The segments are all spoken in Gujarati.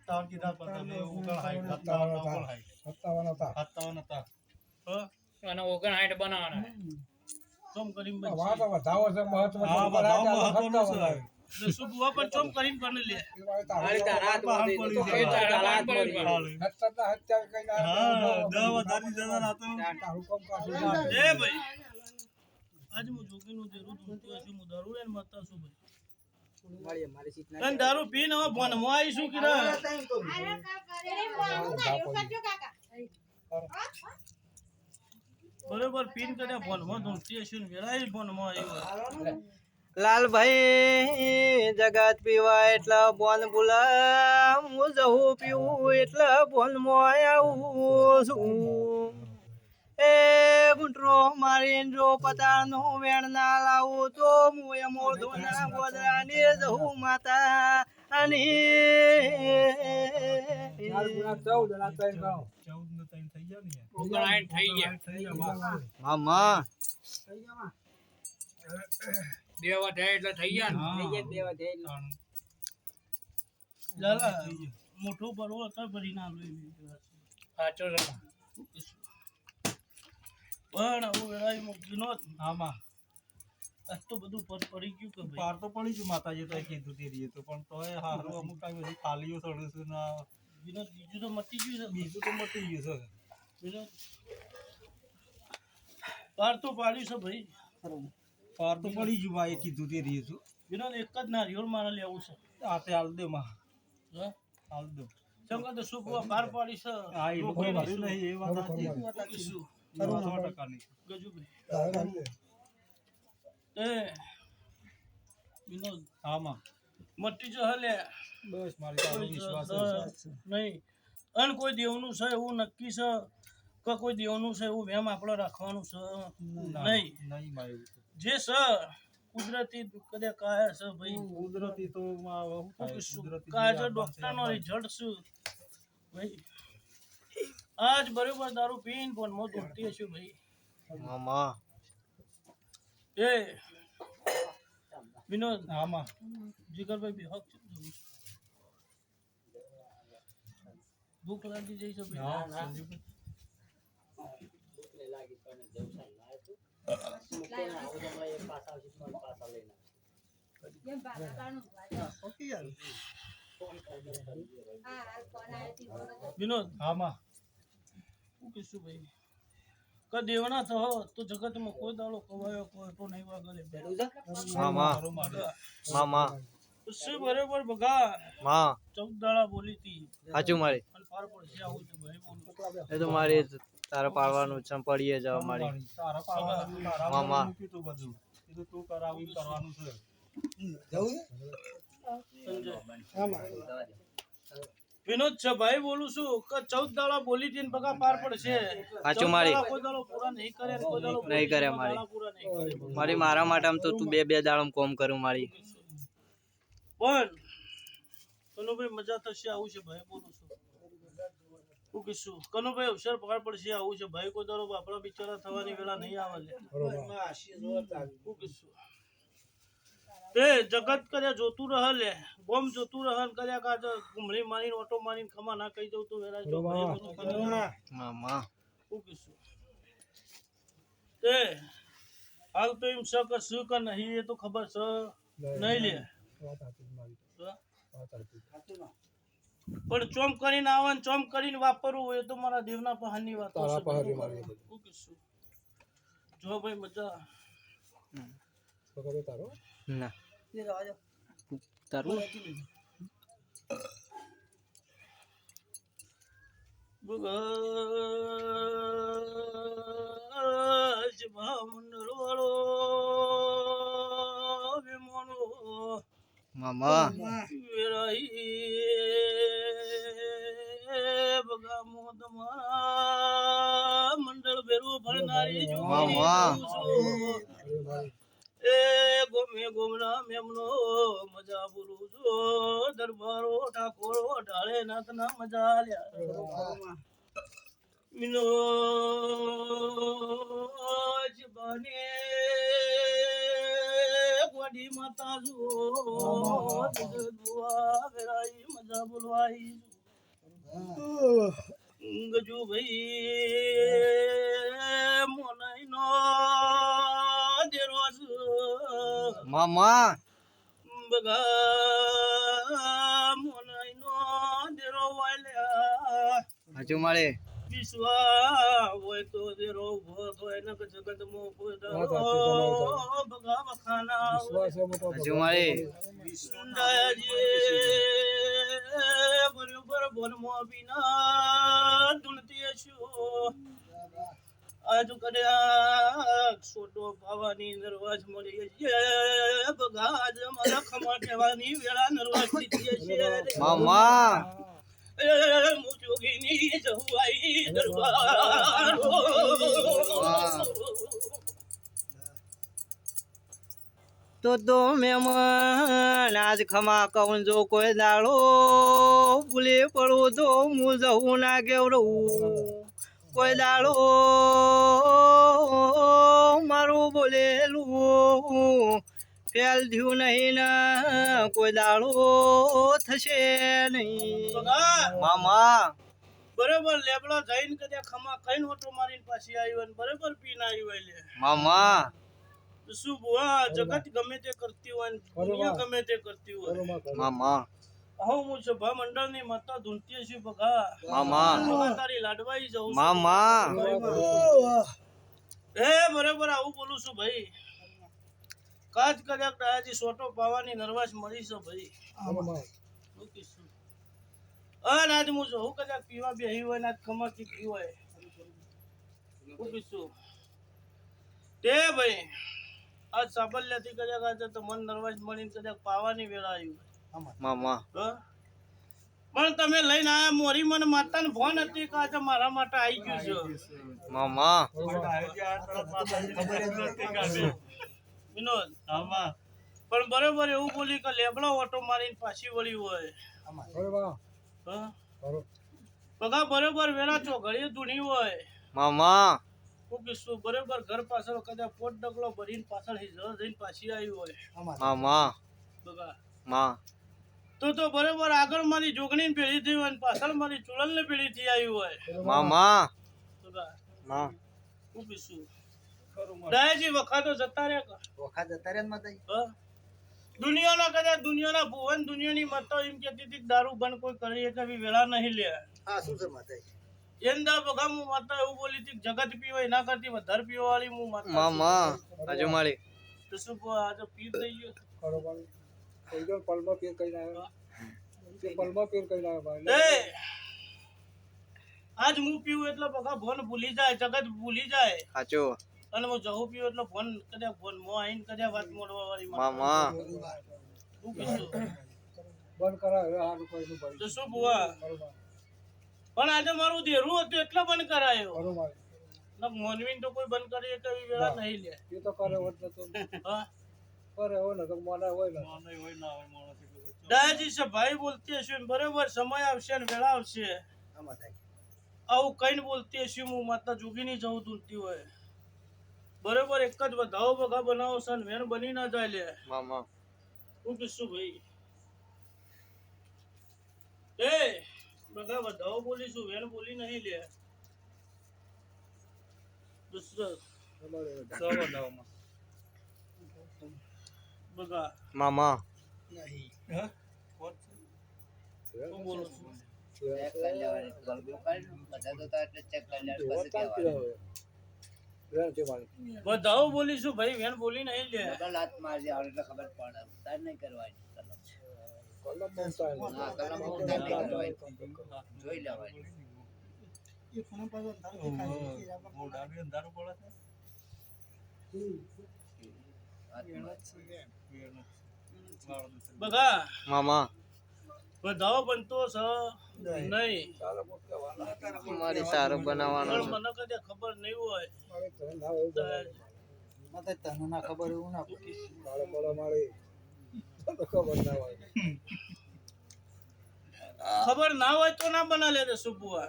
57 કીધા પણ તમે 59 57 હતા. અને 59 બનાવવાના ચોમ કરીને વાત વધાવો છે મહત્વ હા બધા મહત્વનું છે શું બુવા પણ ચોમ કરીને બને લે તારા બહાર પડી છે. હાથ મળી હા 10 વધારી જતા ના તો એ ભાઈ આજ હું જોગીનું દેરું ધૂણતું હશું હું દારૂ લઈને મરતા છું ભાઈ તને દારૂ પીને હવે ભણવા આવીશું કે બરોબર પીન કરે ભણવા ધૂણતી હશું ને વેળાએ ભણવા આવ્યો લાલભાઈ જગત પીવા એટલા બોન બોલા હું જહું પીવું એટલા બોન મોય આવું છું એ ગુંટરો મારીને જો પતાનો વેણ ના લાવું તો હું એ મોઢોના ગોદરાની જહું માતા અને 14 ને 3 થઈ ગયા ને 59 થઈ ગયા મામા બે વધારે એટલે થઈ ગયા ને લાલા મોટો બરો હતા ભરી ના લો સાચો છે પણ આવું વેળાએ મૂકીનો આમાં આજ તો બધું પર પડી ગયું કે ભાઈ પાર તો પડી ગયું માતાજી તો કીધું તે રીએ તો પણ તોય હારું અમુક ટાઈમ પછી ખાલીઓ થોડું છે ને વિનોદ બીજું તો મટી ગયું છે બીજું તો મટી ગયું છે વિનોદ પાર તો પાડ્યું છે ભાઈ પાર તો પડી ગયું ભાઈ કીધું તે રીએ છું વિનોદ એક જ નારિયેળ મારે લેવું છે આ તે હાલ દે માં હા હાલ દો શંકર તો શું પાર પાડી છે હા એ લોકો ભર્યું નહીં એ વાત સાચી શું 100% ની ગજુભાઈ એ વિનોદ આમાં મટી જો હલે બસ મારી પાસે વિશ્વાસ છે નહીં અન કોઈ દેવનું છે એવું નક્કી છે કે કોઈ દેવનું છે એવું વેમ આપણે રાખવાનું છે નહીં નહીં મારું જે છે કુદરતી કદે કાય છે ભાઈ કુદરતી તો કાય છે ડોક્ટરનો રિઝલ્ટ શું ભાઈ આજ બરોબર દારૂ પીને પણ મોત ઉઠતી હશું ભાઈ મામા એ વિનોદ આમાં જીગરભાઈ બી હક ભૂખ લાગી જઈ છે ભાઈ વિનોદ આમાં શું કહીશું ભાઈ કે દેવના થો તો જગતમાં કોઈ દાડો કવાયો કોઈ તો નહીં વાગલે મામા મામા શું બરોબર બગા માં 14 દાડા બોલી હતી સાચું મારી અને પાર પડશે આવું તો ભાઈ બોલું એ તો મારી તારે પાડવાનું છે પડીએ જાવ મારી તારા પાડવાનું તારા મામા. મૂકી તું બધું એ તો તું કરાવી કરવાનું છે વિનોદ છે ભાઈ બોલું છું કે 14 દાડા બોલી હતી ને બગા પાર પડશે સાચું 14 મારી. દાડા કોઈ દાડો પૂરા નહીં કરે ને કોઈ દાડો નહીં કરે પૂરા મારી. દાડા પૂરા નહીં કરે મારી મારા માટે આમ તો તું બે દાડમ કોમ કરું મારી પણ કનુભાઈ મજા થશે આવું છે ભાઈ બોલું છું શું કીશું કનુભાઈ અવસર પકડ પડશે આવું છે ભાઈ કોઈ દાડો આપણા બિચારા થવાની વેળા નહીં આવે લે શું કીશું એ જગત કર્યા જોતું રહે લે બોમ્બ જોતું રહે ને કર્યા કાજ ઘૂમડી મારીને ઓટો મારીને ખમા ના કહી દઉં તો વેળા જો ભાઈ બધું કરે. મામા શું કીશું એ હાલ તો એમ છે કે શું કે નહીં એ તો ખબર છે નહીં લે પણ ચોમ કરીને આવે ને ચોમ કરીને વાપરવું એ તો મારા દેવના પહાની વાત છે શું કીશું જો ભાઈ મજા ના તારું બગજ મંડળ વાળો વિમાનો મામા બગા મોદમાં મંડળ ભેરું ભરનારી મામા. એ ગોમે ગોમના મેમનો મજા બોલું છો દરબારો ઠાકોરો ઢાળે નાથના મજા લ્યા મિનો બને ગોડી માતા જો દુઆ વેરાઈ મજા બોલવાઈ ગજુભાઈ મોનાઈનો દેરો છે. મામા બગા મોનાઈનો દેરો વાલ્યા હજુ મળે વિશ્વા હોય તો દેરો ઉભો થાય ને જગત મો કોઈ દાડો બગા વખાના હજુ મળે બરોબર બોલમો વિના ધૂણતી છું. આજ કર્યા છોટો ભાવાની નરવાજ મળી છે. બગાજ મારા ખમા કહેવાની વેળા નરવાજ લીધી છે. મામા હું જોગીની જવાઈ દરબાર તો મહેમાન આજ ખમા કહું જો કોઈ દાડો ભૂલે પડું તો હું જવું ના કેવડું કોઈ દાડો મારું બોલેલું ફેલ થયું નહીં ને કોઈ દાડો થશે નહીં. મામા બરોબર લેબડો જઈને કદા ખમા ખાઈને ઓટો મારીને પાછી આવ્યો ને બરોબર પીને આવ્યો લે. મામા શું બુઆ જગત ગમે તે કરતી હોય ને દુનિયા ગમે તે કરતી હોય. મામા હું સભા મંડળ ની માતા ધૂનતી છું. બગા મામા તારી લાડવાઈ જવું છું. મામા બરોબર આવું બોલું છું ભાઈ. કાચ કદાચ દાદાજી સોટો પાવાની નરવાસ મળી છે ભાઈ. શું કીધું? આજ હું હું કદાચ પીવા બેહી હોય ને આજ ખમાતી પી હોય. શું કીધું? તે ભાઈ આજ સાબલ્યાથી કદાચ આજે તો મન નરવાસ મળીને કદાચ પાવાની વેળા આવી. મામા પણ તમે લઈને આયા મોરી મને માતાને ફોન હતી કે આજે મારા માટે આવી ગયું છે. મામા વિનોદ પણ બરોબર એવું બોલી કે લેબડો ઓટો મારીને પાછી વળી હોય. પગા બરોબર વેલા ચોઘડીએ ધૂણી હોય. મામા શું બરોબર ઘર પાછળ કદાચ પોટ ડગલો ભરીને પાછળ જઈને પાછી આવી હોય. મામા બગા માં તો બરોબર આગળ મારી જોગણી પેઢી થઈ હોય પાછળ મારી ચુડલ ને પેઢી થી આવી હોય. મામા બગા માં હું પીશું દાયાજી વખાતો જતા રે દુનિયાના કદાચ દુનિયાના ભુવન દુનિયાની માતા એમ કહેતી હતી દારૂ બંધ કોઈ કરી એટલે વેળા નહીં લે. એંદા બગા હું માતા એવું બોલી હતી જગત પીવો એના કરતી વધારે પીવા વાળી હું માતા. મામા હજુ મળે તો શું આજે પી થઈ ગયો. આજ હું પીવું એટલે બગા ફોન ભૂલી જાય જગત ભૂલી જાય. સાચું અને હું જહું પીવું એટલે ફોન કદાચ ફોન મો આઈને કદાચ વાત મોડવા વાળી મામા શું કીધું તો શું બુઆ પણ આજે મારું દેરું હતું એટલે બંધ કરાયો. મોનવીન તો કોઈ બંધ કરી એટલે એવી વેળા નહીં લે. હા દાદાજી સભાઈ બોલતી હશે બરોબર સમય આવશે ને વેળા આવશે આવું કઈ બોલતી હશે. હું માતા જોગીની જવું ધૂનતી હોય બરોબર એક જ વધાવો બગા બનાવો છે ને વેણ બની ના જાય લે. મામા હું કીધું ભાઈ બગા વધાવો બોલીશું વેણ બોલી નહીં લે. બગા મામા હું બોલું છું વધાવો બોલીશું ભાઈ વેણ બોલી નહીં લે. બગા મામા વધાવો બનતો છે નહીં મારી સારું બનાવવાનો પણ મને કદાચ ખબર નહીં હોય. ખબર ના હોય તો ના બના લે સુબુઆ.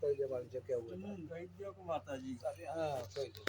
કહી દો કે માતાજી હા કહી દો